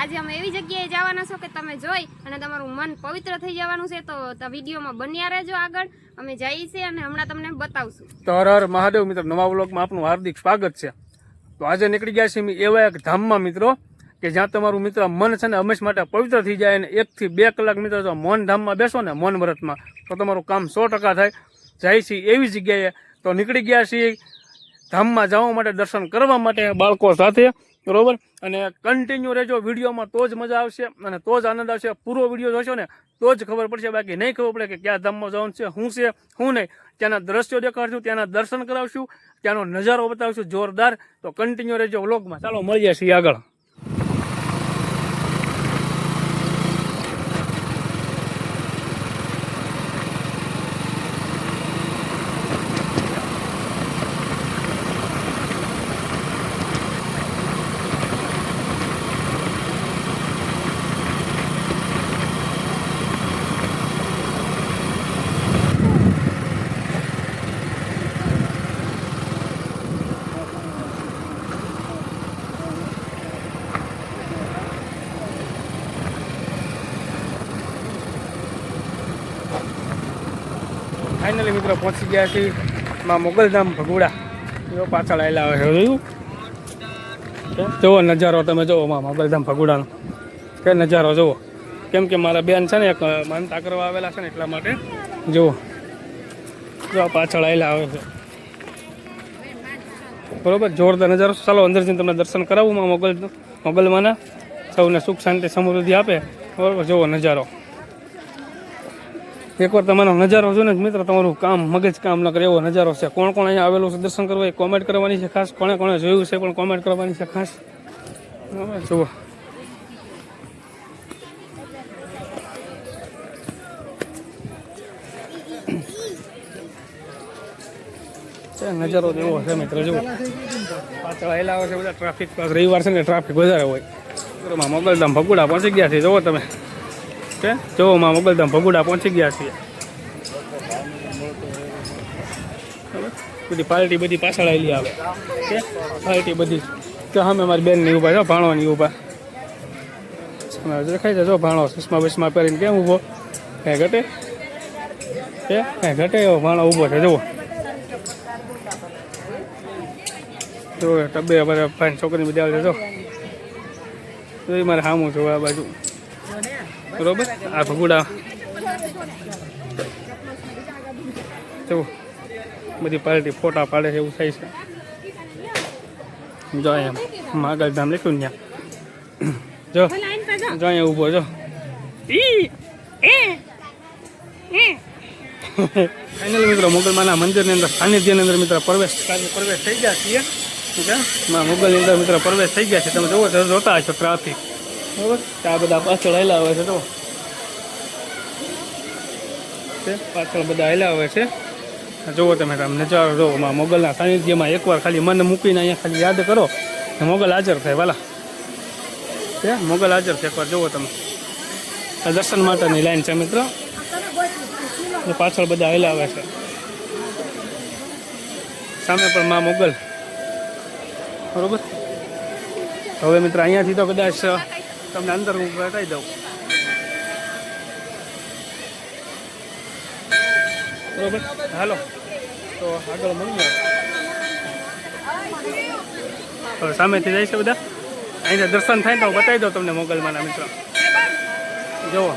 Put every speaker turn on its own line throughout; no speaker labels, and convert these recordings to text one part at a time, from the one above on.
આજે અમે એવી જગ્યાએ જવાના છો કે તમે જોઈ અને તમારું મન પવિત્ર થઈ જવાનું છે, તો વિડીયોમાં બન્યા રહેજો. આગળ અમે જઈએ છીએ અને હમણાં તમને બતાવશું.
તો હર હર મહાદેવ મિત્રો, નવા વ્લોગમાં આપનું હાર્દિક સ્વાગત છે. તો આજે નીકળી ગયા છીએ એવા એક ધામમાં મિત્રો કે જ્યાં તમારું મિત્ર મન છે ને હંમેશા માટે પવિત્ર થઈ જાય. અને 1 થી 2 કલાક મિત્રો જો મૌન ધામમાં બેસો ને મૌન વ્રતમાં, તો તમારું કામ 100% થાય. જાય છે એવી જગ્યાએ તો નીકળી ગયા છીએ ધામમાં જવા માટે, દર્શન કરવા માટે બાળકો સાથે, બરોબર. અને કન્ટિન્યુ રહેજો વિડીયોમાં, તો જ મજા આવશે અને તો જ આનંદ આવશે. પૂરો વિડીયો જોશો ને તો જ ખબર પડશે, બાકી નહીં ખબર પડે કે ક્યાં ધામમાં જવાનું છે, શું નહીં. ત્યાંના દ્રશ્યો દેખાડશું, ત્યાંના દર્શન કરાવશું, ત્યાંનો નજારો બતાવશું જોરદાર. તો કન્ટિન્યુ રહેજો વ્લોગમાં. ચાલો મળીએ છીએ આગળ. ફાઇનલી મિત્રો પહોંચી ગયા છીએ માં મોગલધામ ભગોડા. જો પાછળ આવેલા આવે છે, જોયું જુઓ નજારો તમે જુઓ માં મોગલધામ ભગોડાનો કે નજારો જુઓ. કેમ કે મારા બેન છે ને એક માનતા કરવા આવેલા છે ને એટલા માટે જુઓ. જો પાછળ આવેલા આવે છે, બરોબર. જોરદાર નજારો. ચાલો અંદર જઈને તમને દર્શન કરાવું માં મોગલમાંના. સૌને સુખ શાંતિ સમૃદ્ધિ આપે, બરોબર. જુઓ નજારો. એકવાર તમારો નજારો જો ને મિત્ર, તમારું કામ મગજ કામ ન કરે એવો નજારો છે. કોણ કોણ અહીંયા આવેલું છે દર્શન કરવા એ કોમેન્ટ કરવાની છે ખાસ. કોણે કોણે જોયું છે પણ કોમેન્ટ કરવાની છે ખાસ. જુઓ નજારો એવો છે મિત્ર. જુઓ પાછળ આવેલા આવે છે બધા ટ્રાફિક પાસ. રવિવાર છે ને ટ્રાફિક વધારે હોય. બરોબર. મોગલધામ ભગોડા પહોંચી ગયા છે. જુઓ તમે જો માં મોગલધામ ભગોડા પહોંચી ગયા છીએ. બધી પાર્ટી બધી પાછળ આવેલી આવે છે. પાર્ટી બધી તો સામે મારી બેન ની ઉભા છો, ભાણો ની ઉભા દેખાય છે. જો ભાણો ચશ્મા બસમાં પહેરીને કેમ ઊભો, હે ઘટે એવો ભાણો ઊભો છે. જુઓ જો ટબ્બે બધા ફાઈન છોકરી બધી આવે છે. જો એ મારે સામું છું આ બાજુ, બરોબર. આ ભગોડા જો બધી પાર્ટી ફોટા પાડે છે, એવું થાય છે. જો અહીંયા મોગલધામ લખ્યું ને જો અહીંયા ઊભો જો. ફાઇનલી મિત્રો મોગલમાના મંદિરની અંદર સાનિધ્યની અંદર મિત્રો પ્રવેશ થઈ ગયા છીએ. મોગલની અંદર મિત્રો પ્રવેશ થઈ ગયા છે. તમે જોતા હશો ટ્રાફિક, બરોબર. આ બધા પાછળ આવેલા આવે છે. તો પાછળ બધા આવેલા આવે છે. જુઓ તમે નજારો જુઓ માં મોગલના સાનિધ્યમાં. એકવાર ખાલી મન મૂકીને અહીંયા ખાલી યાદ કરો, મોગલ હાજર થાય. વાલા મોગલ હાજર છે. એકવાર જુઓ તમે. દર્શન માટેની લાઈન છે મિત્રો. પાછળ બધા આવેલા આવે છે. સામે પણ માં મોગલ, બરોબર. હવે મિત્ર અહીંયાથી તો કદાચ તમને અંદર હું બતાવી દઉં, બરોબર. હાલો તો આગળ મળીએ. હવે સામેથી જાય છે બધા. અહીંથી દર્શન થાય તો હું બતાવી દઉં તમને મોગલમાંના મિત્રો. જુઓ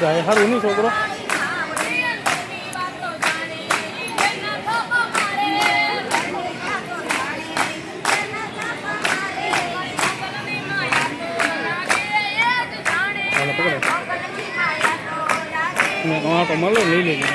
જાય સારું નહીં છોકરો. તો મળો લઈ લેજો.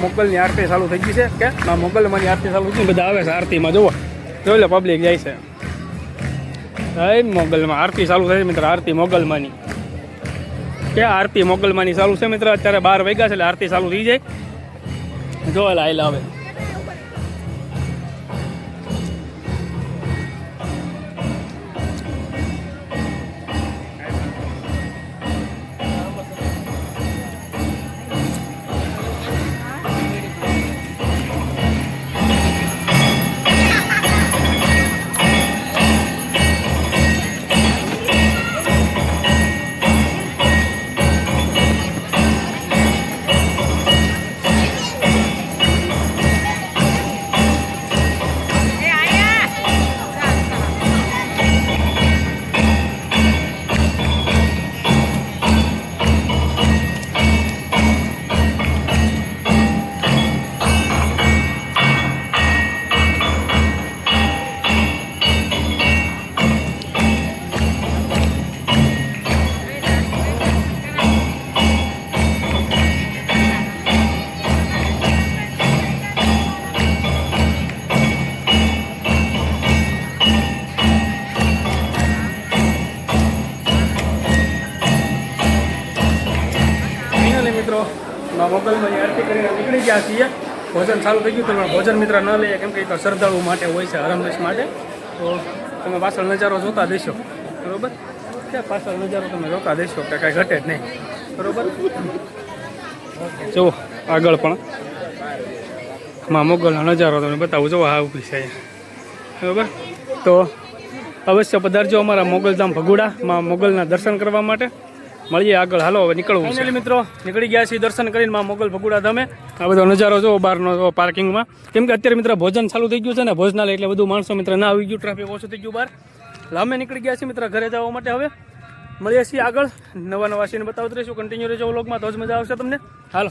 મોગલની આરતી ચાલુ થઈ ગઈ છે કે મોગલમાંની આરતી ચાલુ થઈ બધા આવે છે આરતીમાં જોવો જોઈ લે પબ્લિક જાય છે. મોગલમાં આરતી ચાલુ થાય છે મિત્ર. આરતી મોગલમાંની કે આરતી મોગલમાંની ચાલુ છે મિત્ર. અત્યારે 12 વાગ્યા છે એટલે આરતી ચાલુ થઈ જાય. જોવા લાયેલા આવે મિત્રો. મોગલમાં આરતી કરીને નીકળી ગયા છીએ. ભોજન ચાલુ થઈ ગયું પણ ભોજન મિત્ર ન લઈએ કેમ કે શ્રદ્ધાળુ માટે હોય છે, હરમદેશ માટે. તો તમે પાછળ નજારો જોતા દેશો બરોબર. કે પાછળ નજારો તમે જોતા દેશો કે કાંઈ ઘટે જ નહીં બરોબર. જુઓ આગળ પણ મોગલનો નજારો તમને બતાવું. જુઓ આ ઊભી છે બરોબર. તો અવશ્ય પધારજો અમારા મોગલધામ ભગુડા મોગલના દર્શન કરવા માટે. મળીએ આગળ. હાલો હવે નીકળવું. ફાઇનલી મિત્રો નીકળી ગયા છીએ દર્શન કરીને મોગલ ભગુડા ધામે. આ બધો નજારો જો બહારનો પાર્કિંગમાં, કેમ કે અત્યારે મિત્ર ભોજન ચાલુ થઈ ગયું છે ને ભોજનાલય, એટલે બધું માણસો મિત્ર ના આવી ગયું, ટ્રાફિક ઓછું થઈ ગયું બહાર. એટલે અમે નીકળી ગયા છીએ મિત્ર ઘરે જવા માટે. હવે મળીએ છીએ આગળ નવા સીન બતાવત રહીશું. કન્ટિન્યુ રહેજો વ્લોગમાં, તો જ મજા આવશે તમને. હાલો.